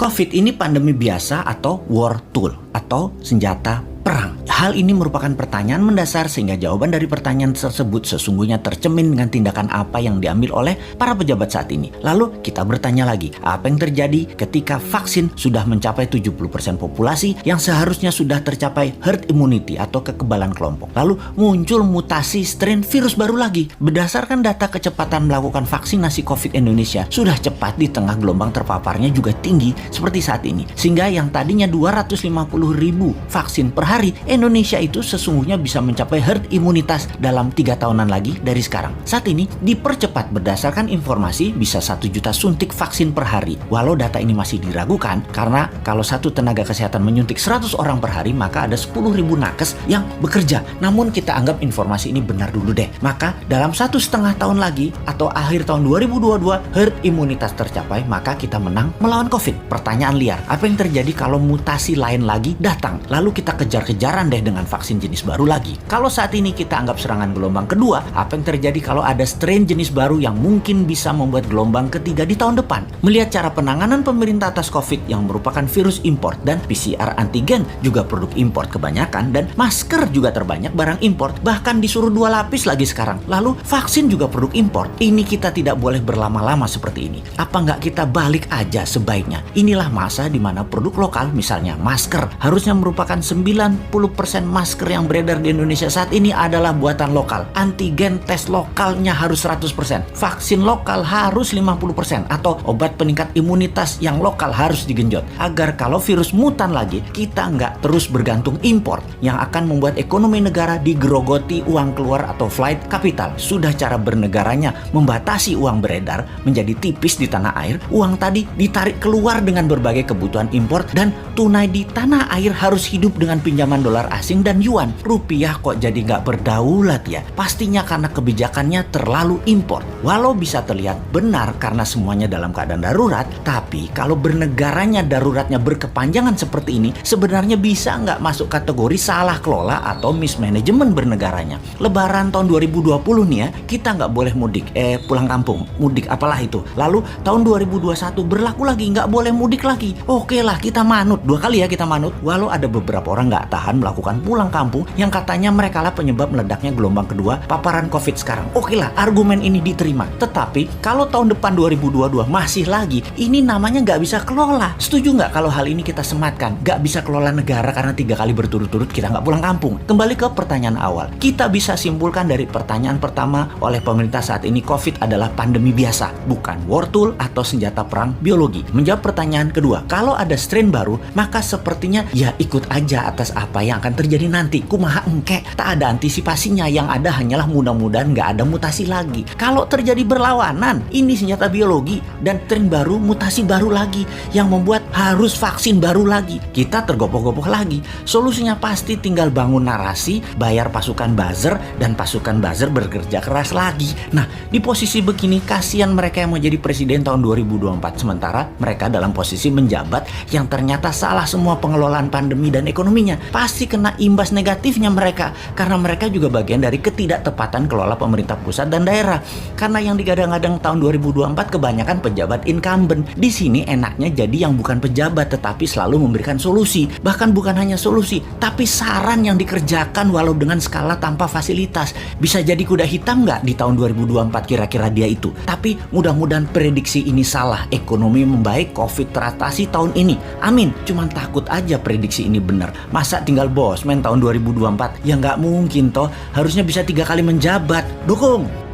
COVID ini pandemi biasa atau war tool atau senjata perang. Hal ini merupakan pertanyaan mendasar sehingga jawaban dari pertanyaan tersebut sesungguhnya tercermin dengan tindakan apa yang diambil oleh para pejabat saat ini. Lalu kita bertanya lagi, apa yang terjadi ketika vaksin sudah mencapai 70% populasi yang seharusnya sudah tercapai herd immunity atau kekebalan kelompok. Lalu muncul mutasi strain virus baru lagi. Berdasarkan data kecepatan melakukan vaksinasi COVID Indonesia sudah cepat di tengah gelombang terpaparnya juga tinggi seperti saat ini. Sehingga yang tadinya 250.000 vaksin per hari, Indonesia itu sesungguhnya bisa mencapai herd imunitas dalam 3 tahunan lagi dari sekarang. Saat ini dipercepat berdasarkan informasi bisa 1 juta suntik vaksin per hari. Walau data ini masih diragukan karena kalau satu tenaga kesehatan menyuntik 100 orang per hari maka ada 10.000 nakes yang bekerja. Namun kita anggap informasi ini benar dulu deh. Maka dalam 1,5 tahun lagi atau akhir tahun 2022 herd imunitas tercapai maka kita menang melawan COVID. Pertanyaan liar, apa yang terjadi kalau mutasi lain lagi datang? Lalu kita kejar-kejaran deh dengan vaksin jenis baru lagi. Kalau saat ini kita anggap serangan gelombang kedua, apa yang terjadi kalau ada strain jenis baru yang mungkin bisa membuat gelombang ketiga di tahun depan? Melihat cara penanganan pemerintah atas COVID yang merupakan virus import dan PCR antigen juga produk import kebanyakan dan masker juga terbanyak barang import, bahkan disuruh 2 lapis lagi sekarang. Lalu vaksin juga produk import. Ini kita tidak boleh berlama-lama seperti ini. Apa nggak kita balik aja sebaiknya? Inilah masa di mana produk lokal, misalnya masker, harusnya merupakan 90% masker yang beredar di Indonesia saat ini adalah buatan lokal. Antigen tes lokalnya harus 100%. Vaksin lokal harus 50%. Atau obat peningkat imunitas yang lokal harus digenjot. Agar kalau virus mutan lagi, kita nggak terus bergantung impor yang akan membuat ekonomi negara digerogoti uang keluar atau flight capital. Sudah cara bernegaranya membatasi uang beredar menjadi tipis di tanah air, uang tadi ditarik keluar dengan berbagai kebutuhan impor dan tunai di tanah air harus hidup dengan pinjaman dolar asing dan yuan. Rupiah kok jadi nggak berdaulat ya? Pastinya karena kebijakannya terlalu impor. Walau bisa terlihat benar karena semuanya dalam keadaan darurat, tapi kalau bernegaranya daruratnya berkepanjangan seperti ini, sebenarnya bisa nggak masuk kategori salah kelola atau mismanagement bernegaranya. Lebaran tahun 2020 nih ya, kita nggak boleh mudik, pulang kampung, mudik apalah itu. Lalu tahun 2021 berlaku lagi, nggak boleh mudik lagi. Oke lah, kita manut, 2 kali ya kita manut. Walau ada beberapa orang nggak tahan melakukan pulang kampung yang katanya mereka lah penyebab meledaknya gelombang kedua paparan COVID sekarang. Oke lah, argumen ini diterima. Tetapi kalau tahun depan 2022 masih lagi, ini namanya nggak bisa kelola. Setuju nggak kalau hal ini kita sematkan? Nggak bisa kelola negara karena 3 kali berturut-turut kita nggak pulang kampung. Kembali ke pertanyaan awal. Kita bisa simpulkan dari pertanyaan pertama oleh pemerintah saat ini, COVID adalah pandemi biasa, bukan war tool atau senjata perang biologi. Menjawab pertanyaan kedua, kalau ada strain baru, maka sepertinya ya ikut aja atas apa yang akan terjadi nanti. Kumaha engke, tak ada antisipasinya, yang ada hanyalah mudah-mudahan nggak ada mutasi lagi. Kalau terjadi berlawanan, ini senjata biologi dan tren baru, mutasi baru lagi yang membuat harus vaksin baru lagi. Kita tergopoh-gopoh lagi. Solusinya pasti tinggal bangun narasi, bayar pasukan buzzer dan pasukan buzzer bekerja keras lagi. Nah, di posisi begini kasihan mereka yang mau jadi presiden tahun 2024 sementara mereka dalam posisi menjabat yang ternyata salah semua pengelolaan pandemi dan ekonominya. Pasti kena imbas negatifnya mereka karena mereka juga bagian dari ketidaktepatan kelola pemerintah pusat dan daerah. Karena yang digadang-gadang tahun 2024 kebanyakan pejabat incumbent. Di sini enaknya jadi yang bukan pejabat tetapi selalu memberikan solusi. Bahkan bukan hanya solusi, tapi saran yang dikerjakan walau dengan skala tanpa fasilitas. Bisa jadi kuda hitam nggak di tahun 2024 kira-kira dia itu? Tapi mudah-mudahan prediksi ini salah. Ekonomi membaik, COVID teratasi tahun ini. Amin. Cuman takut aja prediksi ini benar. Masa tinggal bosman tahun 2024? Ya nggak mungkin toh. Harusnya bisa 3 kali menjabat. Dukung!